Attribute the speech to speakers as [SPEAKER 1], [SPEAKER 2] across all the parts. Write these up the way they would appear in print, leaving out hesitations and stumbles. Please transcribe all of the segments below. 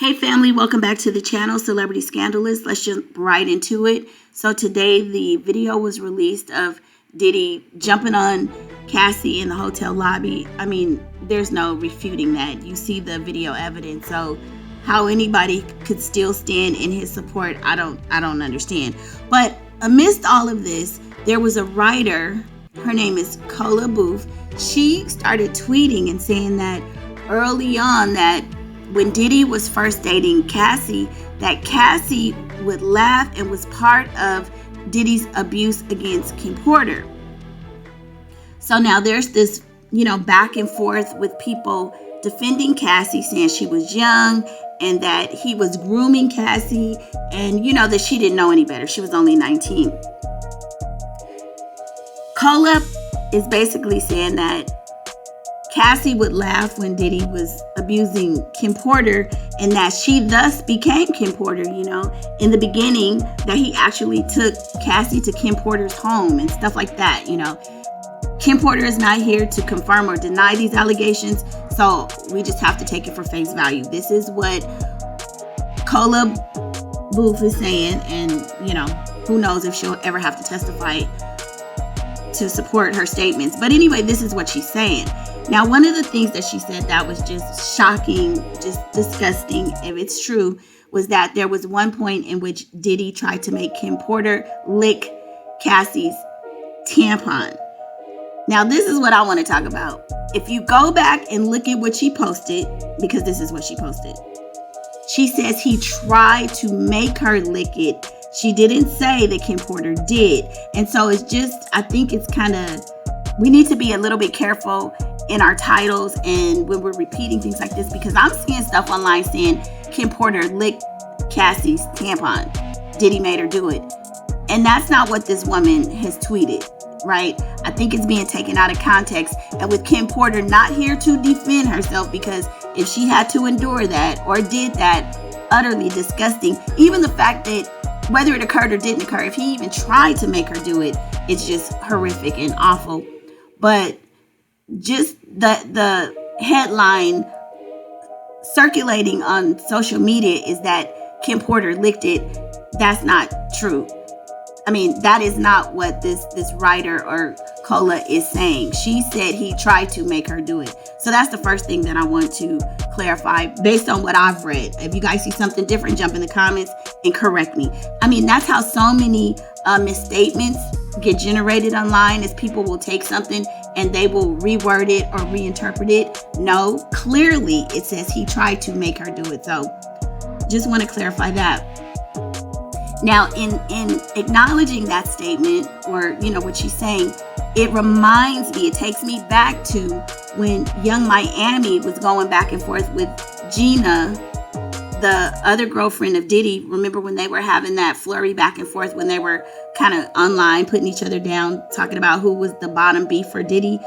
[SPEAKER 1] Hey family, welcome back to the channel, Celebrity Scandalous. Let's jump right into it. So today the video was released of Diddy jumping on Cassie in the hotel lobby. I mean, there's no refuting that. You see the video evidence. So how anybody could still stand in his support, I don't understand. But amidst all of this, there was a writer, her name is Kola Boof. She started tweeting and saying that early on that when Diddy was first dating Cassie, that Cassie would laugh and was part of Diddy's abuse against Kim Porter. So now there's this, back and forth with people defending Cassie, saying she was young and that he was grooming Cassie and, that she didn't know any better. She was only 19. Kola is basically saying that Cassie would laugh when Diddy was abusing Kim Porter and that she thus became Kim Porter, in the beginning, that he actually took Cassie to Kim Porter's home and stuff like that, Kim Porter is not here to confirm or deny these allegations, so we just have to take it for face value. This is what Kola Boof is saying, and, who knows if she'll ever have to testify to support her statements. But anyway, this is what she's saying. Now, one of the things that she said that was just shocking, just disgusting, if it's true, was that there was one point in which Diddy tried to make Kim Porter lick Cassie's tampon. Now, this is what I want to talk about. If you go back and look at what she posted, because this is what she posted. She says he tried to make her lick it. She didn't say that Kim Porter did. And so it's just, I think it's kind of, we need to be a little bit careful in our titles and when we're repeating things like this, because I'm seeing stuff online saying Kim Porter licked Cassie's tampon. Diddy made her do it. And that's not what this woman has tweeted, right? I think it's being taken out of context, and with Kim Porter not here to defend herself, because if she had to endure that or did that, utterly disgusting. Even the fact that whether it occurred or didn't occur, if he even tried to make her do it, it's just horrific and awful. But just the headline circulating on social media is that Kim Porter licked it. That's not true. I mean, that is not what this writer or Kola is saying. She said he tried to make her do it. So that's the first thing that I want to clarify based on what I've read. If you guys see something different, jump in the comments and correct me. I mean, that's how so many misstatements get generated online, is people will take something and they will reword it or reinterpret it. No, clearly it says he tried to make her do it. So just want to clarify that. Now, in acknowledging that statement, or, what she's saying, it reminds me, it takes me back to when Young Miami was going back and forth with Gina, the other girlfriend of Diddy. Remember when they were having that flurry back and forth, when they were kind of online putting each other down, talking about who was the bottom beef for Diddy?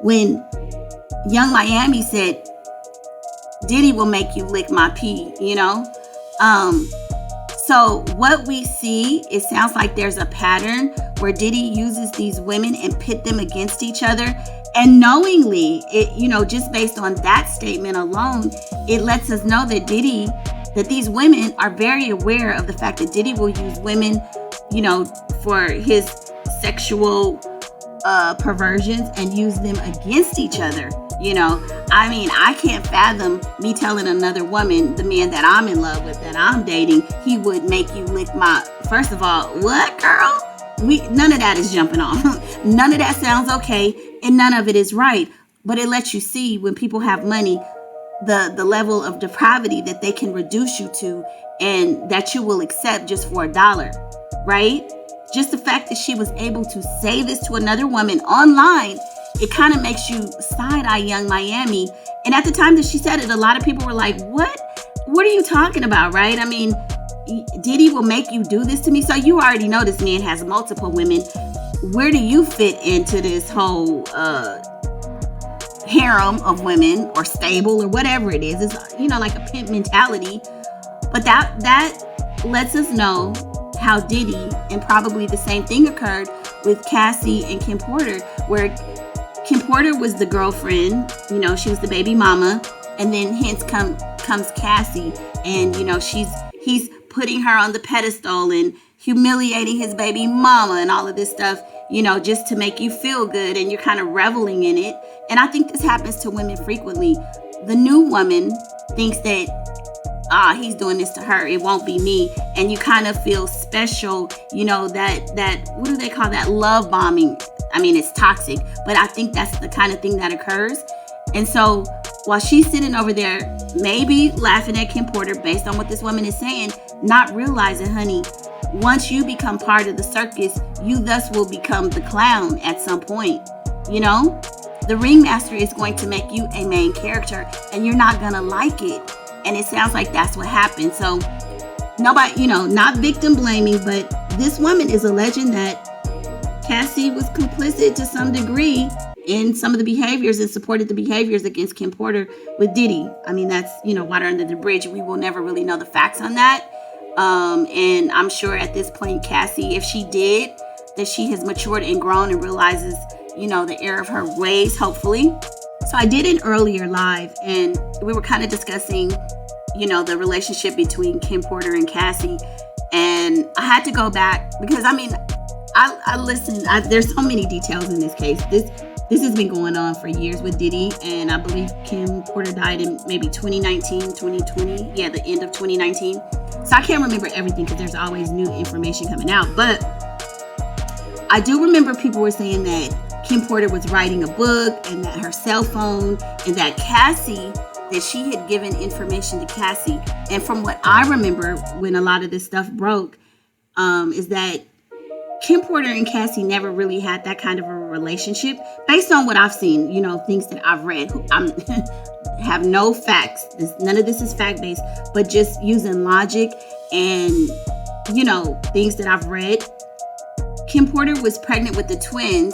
[SPEAKER 1] When Young Miami said, Diddy will make you lick my pee, So what we see, it sounds like there's a pattern where Diddy uses these women and pit them against each other. And knowingly, just based on that statement alone, it lets us know that that these women are very aware of the fact that Diddy will use women, for his sexual perversions and use them against each other. I mean, I can't fathom me telling another woman, the man that I'm in love with, that I'm dating, he would make you lick my, first of all, what, girl? None of that is jumping on. None of that sounds okay, and none of it is right. But it lets you see, when people have money, the level of depravity that they can reduce you to, and that you will accept just for $1, right? Just the fact that she was able to say this to another woman online, it kind of makes you side-eye Young Miami. And at the time that she said it, a lot of people were like, what are you talking about, right? I mean, Diddy will make you do this to me. So you already know this man has multiple women. Where do you fit into this whole harem of women, or stable, or whatever it is? It's, like a pimp mentality. But that lets us know how Diddy, and probably the same thing occurred with Cassie and Kim Porter, where Kim Porter was the girlfriend, she was the baby mama, and then hence comes Cassie. And, he's putting her on the pedestal and humiliating his baby mama and all of this stuff, just to make you feel good, and you're kind of reveling in it. And I think this happens to women frequently. The new woman thinks that, he's doing this to her, it won't be me. And you kind of feel special, that what do they call that? Love bombing. I mean, it's toxic, but I think that's the kind of thing that occurs. And so while she's sitting over there, maybe laughing at Kim Porter based on what this woman is saying, not realizing, honey, once you become part of the circus, you thus will become the clown at some point. The ringmaster is going to make you a main character, and you're not going to like it. And it sounds like that's what happened. So nobody, not victim blaming, but this woman is alleging that Cassie was complicit to some degree in some of the behaviors and supported the behaviors against Kim Porter with Diddy. I mean, that's, water under the bridge. We will never really know the facts on that. And I'm sure at this point, Cassie, if she did, that she has matured and grown and realizes, the error of her ways, hopefully. So I did an earlier live, and we were kind of discussing, the relationship between Kim Porter and Cassie. And I had to go back because, I listened. There's so many details in this case. This has been going on for years with Diddy, and I believe Kim Porter died in maybe 2019, 2020. Yeah, the end of 2019. So I can't remember everything because there's always new information coming out. But I do remember people were saying that Kim Porter was writing a book and that her cell phone, and that that she had given information to Cassie. And from what I remember when a lot of this stuff broke, is that Kim Porter and Cassie never really had that kind of a relationship based on what I've seen, things that I've read. I have no facts. None of this is fact-based, but just using logic and, things that I've read. Kim Porter was pregnant with the twins,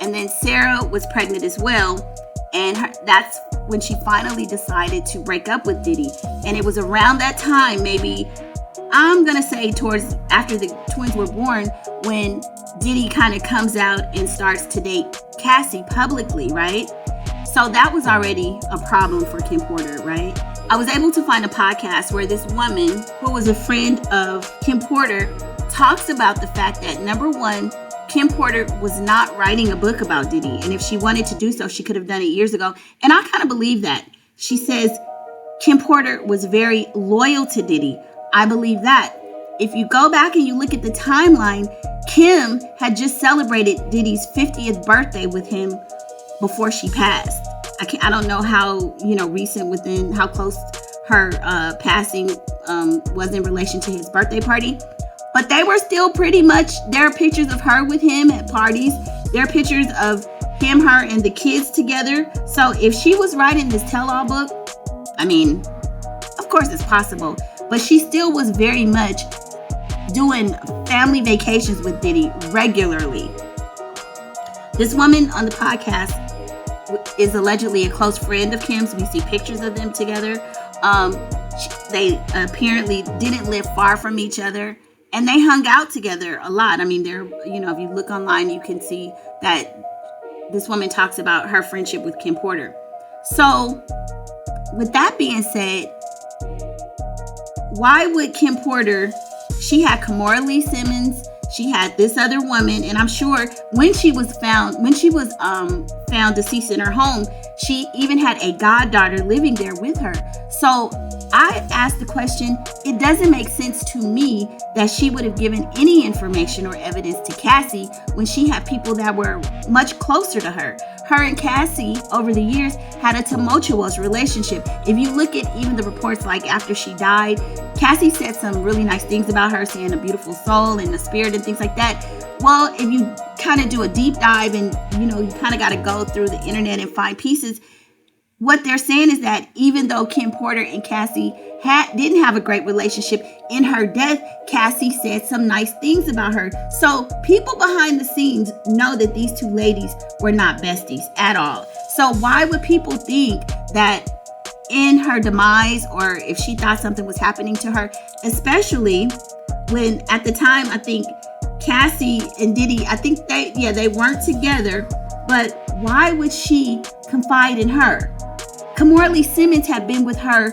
[SPEAKER 1] and then Sarah was pregnant as well. And that's when she finally decided to break up with Diddy. And it was around that time, maybe, I'm going to say towards after the twins were born, when Diddy kind of comes out and starts to date Cassie publicly, right? So that was already a problem for Kim Porter, right? I was able to find a podcast where this woman, who was a friend of Kim Porter, talks about the fact that, number one, Kim Porter was not writing a book about Diddy. And if she wanted to do so, she could have done it years ago. And I kind of believe that. She says Kim Porter was very loyal to Diddy. I believe that. If you go back and you look at the timeline, Kim had just celebrated Diddy's 50th birthday with him before she passed. I don't know how, recent within how close her passing was in relation to his birthday party. But they were still pretty much, there are pictures of her with him at parties. There are pictures of him, her, and the kids together. So if she was writing this tell-all book, of course it's possible. But she still was very much doing family vacations with Diddy regularly. This woman on the podcast is allegedly a close friend of Kim's. We see pictures of them together. They apparently didn't live far from each other. And they hung out together a lot. If you look online, you can see that this woman talks about her friendship with Kim Porter. So, with that being said, why would Kim Porter, she had Kimora Lee Simmons, she had this other woman, and I'm sure when she was found deceased in her home, she even had a goddaughter living there with her. So I asked the question, it doesn't make sense to me that she would have given any information or evidence to Cassie when she had people that were much closer to her. Her and Cassie, over the years, had a tumultuous relationship. If you look at even the reports like after she died, Cassie said some really nice things about her, saying a beautiful soul and the spirit and things like that. Well, if you kind of do a deep dive and, you kind of got to go through the internet and find pieces, what they're saying is that even though Kim Porter and Cassie didn't have a great relationship, in her death, Cassie said some nice things about her. So people behind the scenes know that these two ladies were not besties at all. So why would people think that in her demise, or if she thought something was happening to her, especially when at the time, I think Cassie and Diddy, I think they weren't together, but why would she confide in her? Kimora Lee Simmons had been with her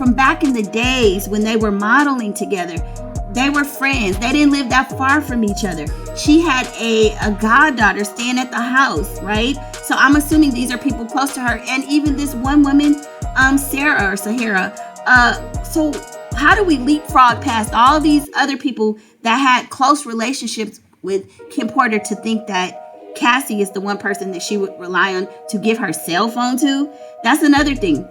[SPEAKER 1] from back in the days when they were modeling together. They were friends. They didn't live that far from each other. She had a goddaughter staying at the house, right? So I'm assuming these are people close to her. And even this one woman, Sahara. So how do we leapfrog past all these other people that had close relationships with Kim Porter to think that Cassie is the one person that she would rely on to give her cell phone to? That's another thing.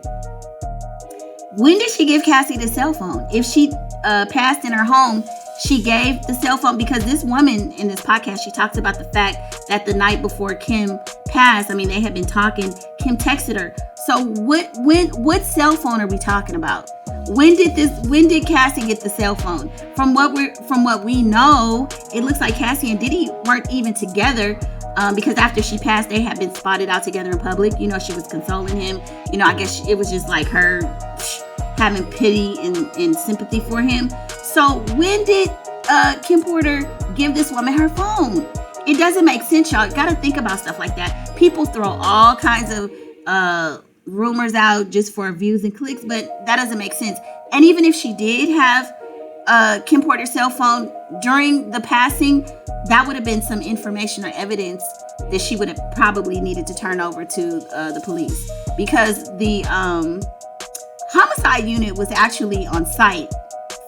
[SPEAKER 1] When did she give Cassie the cell phone? If she passed in her home, she gave the cell phone, because this woman in this podcast, she talks about the fact that the night before Kim passed, I mean, they had been talking, Kim texted her. So what cell phone are we talking about? When did Cassie get the cell phone? From what we know, it looks like Cassie and Diddy weren't even together, because after she passed, they had been spotted out together in public. You know, she was consoling him. You know, I guess it was just like her having pity and sympathy for him. So when did Kim Porter give this woman her phone? It doesn't make sense, y'all. You gotta think about stuff like that. People throw all kinds of rumors out just for views and clicks, but that doesn't make sense. And even if she did have Kim Porter's cell phone during the passing, that would have been some information or evidence that she would have probably needed to turn over to the police, because the homicide unit was actually on site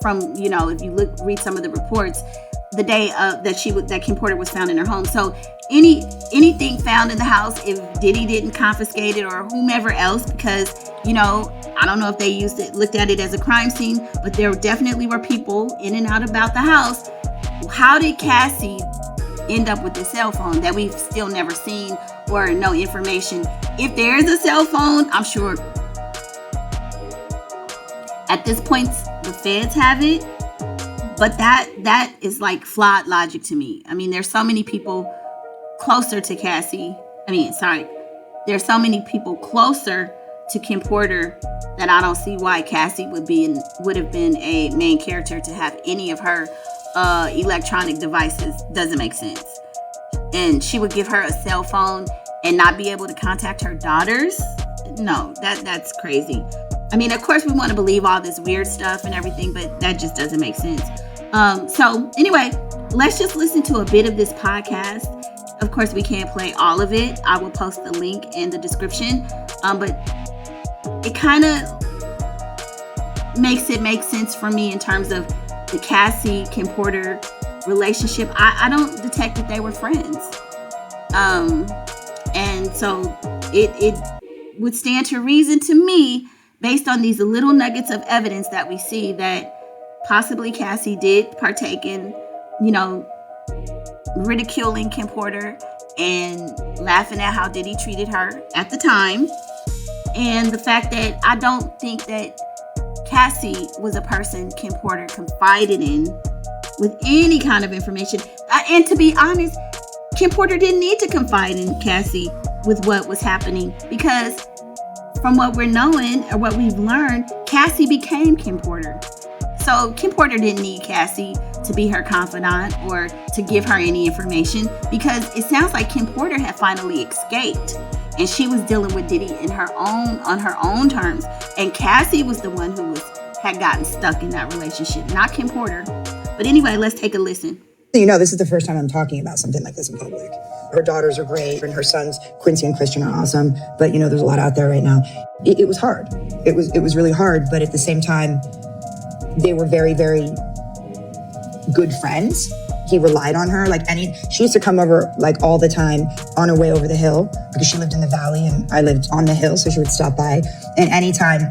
[SPEAKER 1] from, you know, if you read some of the reports, the day that Kim Porter was found in her home. So anything found in the house, if Diddy didn't confiscate it or whomever else, because, you know, I don't know if they looked at it as a crime scene, but there definitely were people in and out about the house. How did Cassie end up with the cell phone that we've still never seen or no information? If there is a cell phone, I'm sure at this point the feds have it, but that is like flawed logic to me. I mean, there's so many people closer to Cassie. There's so many people closer to Kim Porter that I don't see why Cassie would have been a main character to have any of her electronic devices. Doesn't make sense. And she would give her a cell phone and not be able to contact her daughters? No, that's crazy. I mean, of course we want to believe all this weird stuff and everything, but that just doesn't make sense. So anyway, let's just listen to a bit of this podcast. Of course, we can't play all of it. I will post the link in the description. But it kind of makes it make sense for me in terms of the Cassie Kim Porter relationship. I don't detect that they were friends. And so it would stand to reason to me, based on these little nuggets of evidence that we see, that possibly Cassie did partake in, you know, ridiculing Kim Porter and laughing at how Diddy treated her at the time. And the fact that I don't think that Cassie was a person Kim Porter confided in with any kind of information. And to be honest, Kim Porter didn't need to confide in Cassie with what was happening, because from what we're knowing or what we've learned, Cassie became Kim Porter. So Kim Porter didn't need Cassie to be her confidant or to give her any information, because it sounds like Kim Porter had finally escaped and she was dealing with Diddy on her own terms. And Cassie was the one who had gotten stuck in that relationship, not Kim Porter. But anyway, let's take a listen.
[SPEAKER 2] You know, this is the first time I'm talking about something like this in public. Her daughters are great, and her sons, Quincy and Christian, are awesome. But, you know, there's a lot out there right now. It was hard. It was really hard. But at the same time, they were very, very good friends. He relied on her. She used to come over like all the time on her way over the hill, because she lived in the valley and I lived on the hill. So she would stop by. And anytime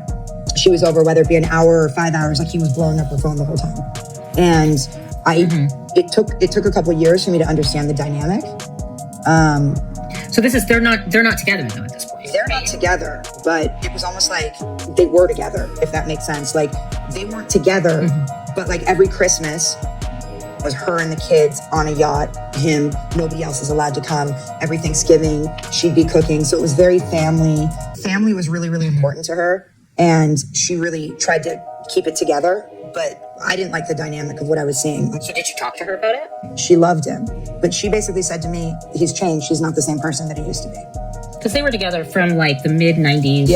[SPEAKER 2] she was over, whether it be an hour or 5 hours, like, he was blowing up her phone the whole time. And it took a couple of years for me to understand the dynamic.
[SPEAKER 3] So they're not together though at this point.
[SPEAKER 2] They're not together, but it was almost like they were together, if that makes sense. Like, they weren't together, but like every Christmas was her and the kids on a yacht, him, nobody else is allowed to come. Every Thanksgiving, she'd be cooking. So it was very family. Family was really, really important to her. And she really tried to keep it together. But I didn't like the dynamic of what I was seeing.
[SPEAKER 3] So did you talk to her about it?
[SPEAKER 2] She loved him. But she basically said to me, he's changed. He's not the same person that he used to be.
[SPEAKER 3] Because they were together from like the mid-90s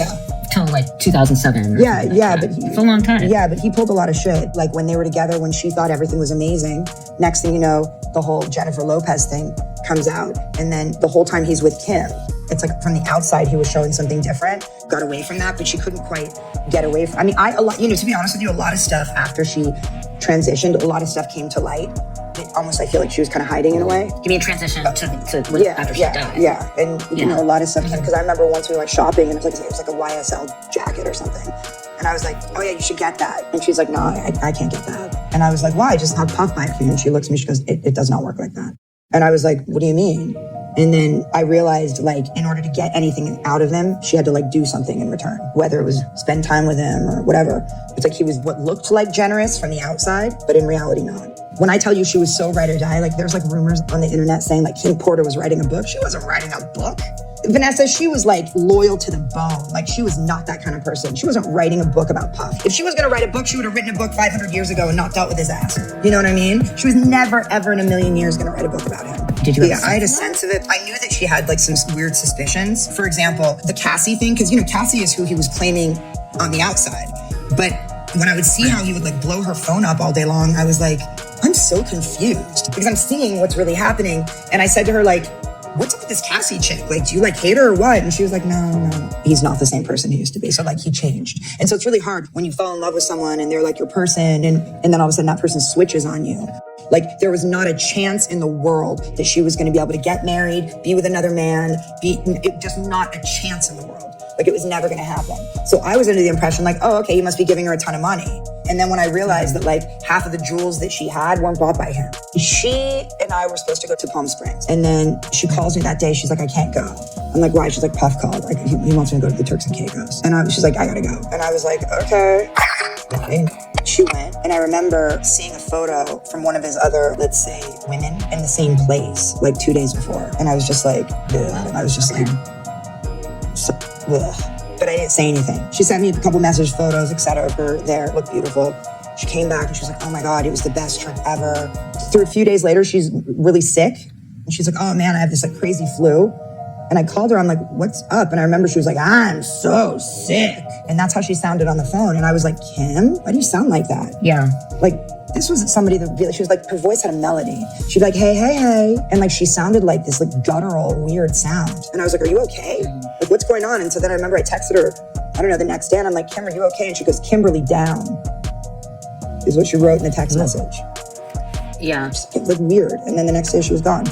[SPEAKER 3] till like 2007.
[SPEAKER 2] Yeah, but
[SPEAKER 3] it's a long time.
[SPEAKER 2] Yeah, but he pulled a lot of shit. Like when they were together, when she thought everything was amazing, next thing you know, the whole Jennifer Lopez thing comes out. And then the whole time he's with Kim, it's like from the outside, he was showing something different, got away from that, but she couldn't quite get away from, to be honest with you, a lot of stuff after she transitioned, a lot of stuff came to light. Almost, I feel like she was kind of hiding in a way.
[SPEAKER 3] You mean transition to after she died?
[SPEAKER 2] Yeah, and you know, a lot of stuff came, because I remember once we went shopping and it was like a YSL jacket or something. And I was like, oh yeah, you should get that. And she's like, no, I can't get that. And I was like, why? Just have Puff buy it for you. And she looks at me, she goes, it does not work like that. And I was like, what do you mean? And then I realized, like, in order to get anything out of him, she had to like do something in return, whether it was spend time with him or whatever. It's like he was what looked like generous from the outside, but in reality not. When I tell you she was so ride or die, like there's like rumors on the internet saying like Kim Porter was writing a book. She wasn't writing a book. Vanessa, she was like loyal to the bone. Like she was not that kind of person. She wasn't writing a book about Puff. If she was gonna write a book, she would have written a book 500 years ago and not dealt with his ass. You know what I mean? She was never, ever in a million years gonna write a book about him.
[SPEAKER 3] Did you?
[SPEAKER 2] Yeah, I had a sense of it. I knew that she had like some weird suspicions. For example, the Cassie thing, because you know, Cassie is who he was claiming on the outside. But when I would see how he would like blow her phone up all day long, I was like, I'm so confused because I'm seeing what's really happening. And I said to her, like, what's up with this Cassie chick? Like, do you like hate her or what? And she was like, no, he's not the same person he used to be. So like he changed. And so it's really hard when you fall in love with someone and they're like your person and then all of a sudden that person switches on you. Like there was not a chance in the world that she was going to be able to get married, be with another man, just not a chance in the world. Like it was never going to happen. So I was under the impression like, oh, okay, he must be giving her a ton of money. And then when I realized that like half of the jewels that she had weren't bought by him. She and I were supposed to go to Palm Springs. And then she calls me that day. She's like, I can't go. I'm like, why? She's like, Puff called. Like he wants me to go to the Turks and Caicos. And she's like, I gotta go. And I was like, okay. And she went. And I remember seeing a photo from one of his other, let's say, women in the same place, like 2 days before. And I was just like, ugh. And I was just like, ugh. But I didn't say anything. She sent me a couple message photos, etc. of her there. It looked beautiful. She came back and she was like, oh my God, it was the best trip ever. Through a few days later, she's really sick. And she's like, oh man, I have this like crazy flu. And I called her, I'm like, what's up? And I remember she was like, I'm so sick. And that's how she sounded on the phone. And I was like, Kim, why do you sound like that?
[SPEAKER 3] Yeah.
[SPEAKER 2] Like, this wasn't somebody that really, she was like, her voice had a melody. She'd be like, hey, hey, hey. And like, she sounded like this like guttural, weird sound. And I was like, are you okay? Like, what's going on? And so then I remember I texted her, I don't know, the next day. And I'm like, Kim, are you okay? And she goes, Kimberly down, is what she wrote in the text message.
[SPEAKER 3] Yeah.
[SPEAKER 2] It looked weird. And then the next day she was gone.